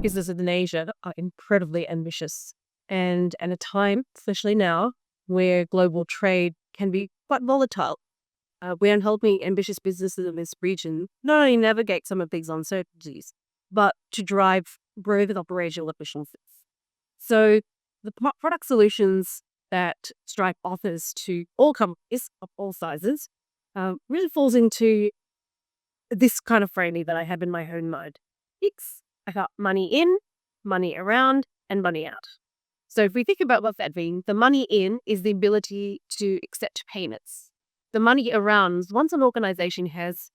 businesses in Asia are incredibly ambitious. And at a time, especially now, where global trade can be quite volatile, we're helping ambitious businesses in this region not only navigate some of these uncertainties, but to drive growth and operational efficiencies. So the product solutions that Stripe offers to all companies of all sizes really falls into this kind of framing that I have in my own mind. I got money in, money around, and money out. So if we think about what that means, the money in is the ability to accept payments. The money around, once an organization has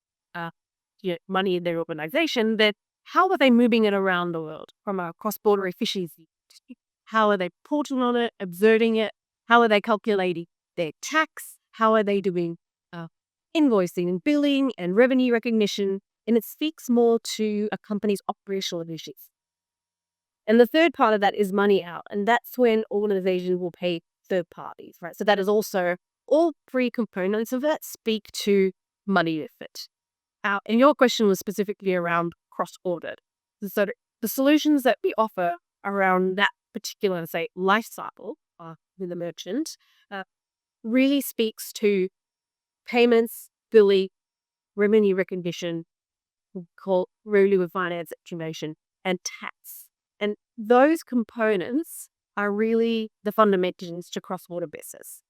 money in their organization, then how are they moving it around the world from a cross-border efficiency? How are they porting on it, observing it? How are they calculating their tax? How are they doing invoicing and billing and revenue recognition? And it speaks more to a company's operational initiatives. And the third part of that is money out. And that's when organizations will pay third parties, right? So that is also all three components of that speak to money effort. And your question was specifically around cross-border. So the solutions that we offer around that particular, say, life cycle with the merchant really speaks to payments, billing, revenue recognition, call revenue with finance estimation, and tax. And those components are really the fundamentals to cross-border business.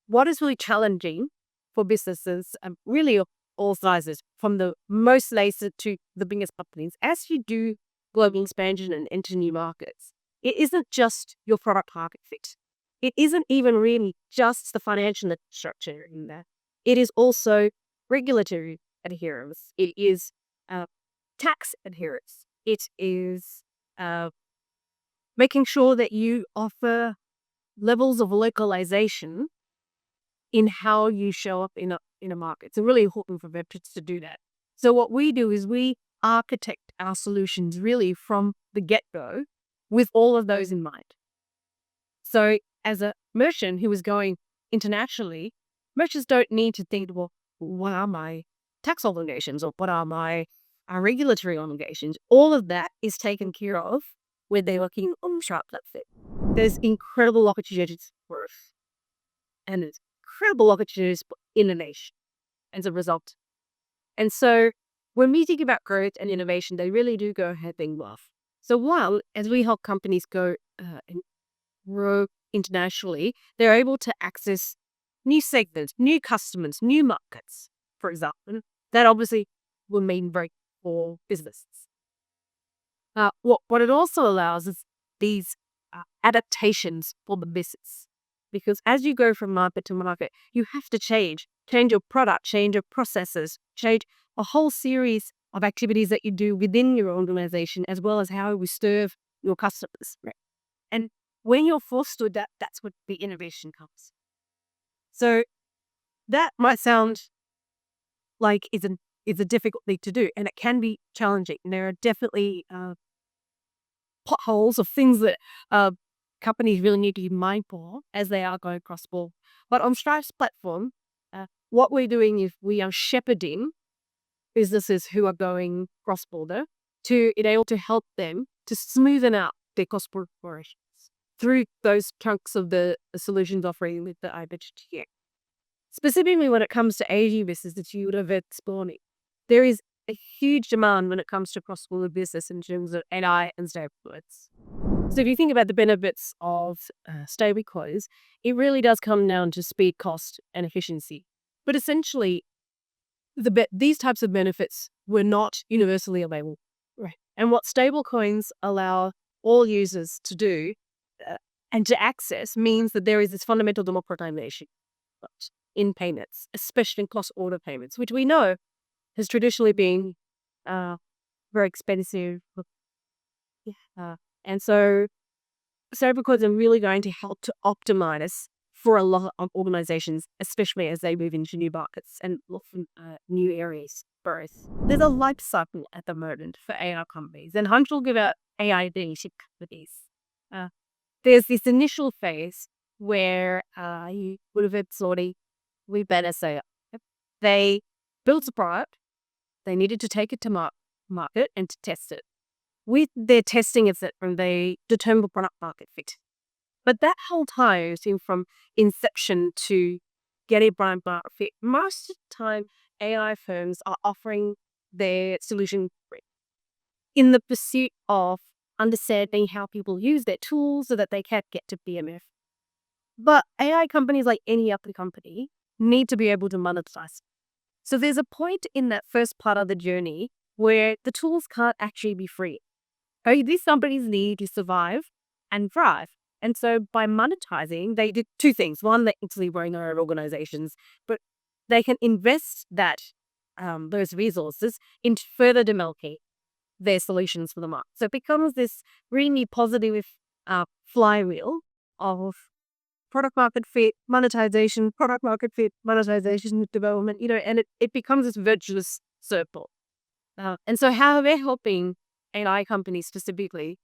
What is really challenging for businesses, really of all sizes, from the most nascent to the biggest companies, as you do global expansion and enter new markets, it isn't just your product market fit. It isn't even really just the financial infrastructure in there. It is also regulatory adherence. It is tax adherence. It is making sure that you offer levels of localization in how you show up in a market. It's really important for merchants to do that. So what we do is we architect our solutions really from the get-go with all of those in mind. So as a merchant who is going internationally, merchants don't need to think, well, what are my tax obligations or what are my regulatory obligations? All of that is taken care of when they're working on Stripe platform. There's incredible opportunities for growth and there's incredible opportunities for innovation as a result. And so when we think about growth and innovation, they really do go hand in glove. So while as we help companies go and grow internationally, they're able to access new segments, new customers, new markets, for example. That obviously will mean very for businesses. What it also allows is these adaptations for the business. Because as you go from market to market, you have to change your product, change your processes, change a whole series of activities that you do within your organization, as well as how you serve your customers. Right? And when you're forced to adapt, that's when the innovation comes. So that might sound like it's a difficult thing to do, and it can be challenging. There are definitely potholes of things that companies really need to be mindful of as they are going cross-border. But on Stripe's platform, what we're doing is we are shepherding businesses who are going cross-border to enable to help them to smoothen out their cross-border operations through those chunks of the solutions offering that I mentioned here. Specifically when it comes to Asian business that you would have exploring, there is a huge demand when it comes to cross-border business in terms of AI and stablecoins. So if you think about the benefits of stablecoins, it really does come down to speed, cost, and efficiency. But essentially, these types of benefits were not universally available. Right. And what stablecoins allow all users to do and to access means that there is this fundamental democratization in payments, especially in cross-border payments, which we know has traditionally been very expensive. And so stablecoins are really going to help to optimize for a lot of organizations, especially as they move into new markets and often new areas growth. There's a life cycle at the moment for AI companies, and Hunch will give out AI leadership companies. There's this initial phase where you would have sorted, we better say, they built a product, they needed to take it to market and to test it. with their testing, etc., they determine product market fit. But that whole time, from inception to getting product market fit, most of the time AI firms are offering their solution free in the pursuit of understanding how people use their tools so that they can get to BMF. But AI companies, like any other company, need to be able to monetize. So there's a point in that first part of the journey where the tools can't actually be free. These companies need to survive and thrive. And so by monetizing, they did two things. One, they actually run their own organizations, but they can invest those resources into further developing their solutions for the market. So it becomes this really positive flywheel of product market fit, monetization, product market fit, monetization, development, and it becomes this virtuous circle. And so how we're helping AI companies specifically,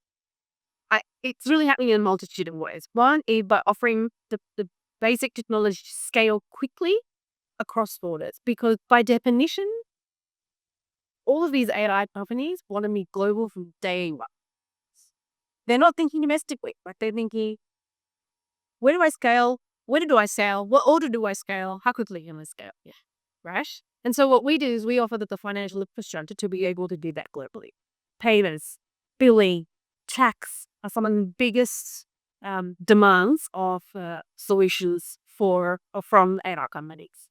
it's really happening in a multitude of ways. One is by offering the basic technology to scale quickly across borders, because by definition, all of these AI companies want to be global from day one. They're not thinking domestically, but they're thinking, where do I scale? Where do I scale? What order do I scale? How quickly can I scale? Yeah. Right? And so what we do is we offer the financial infrastructure to be able to do that globally. Payments, billing, tax are some of the biggest demands of solutions from AI companies.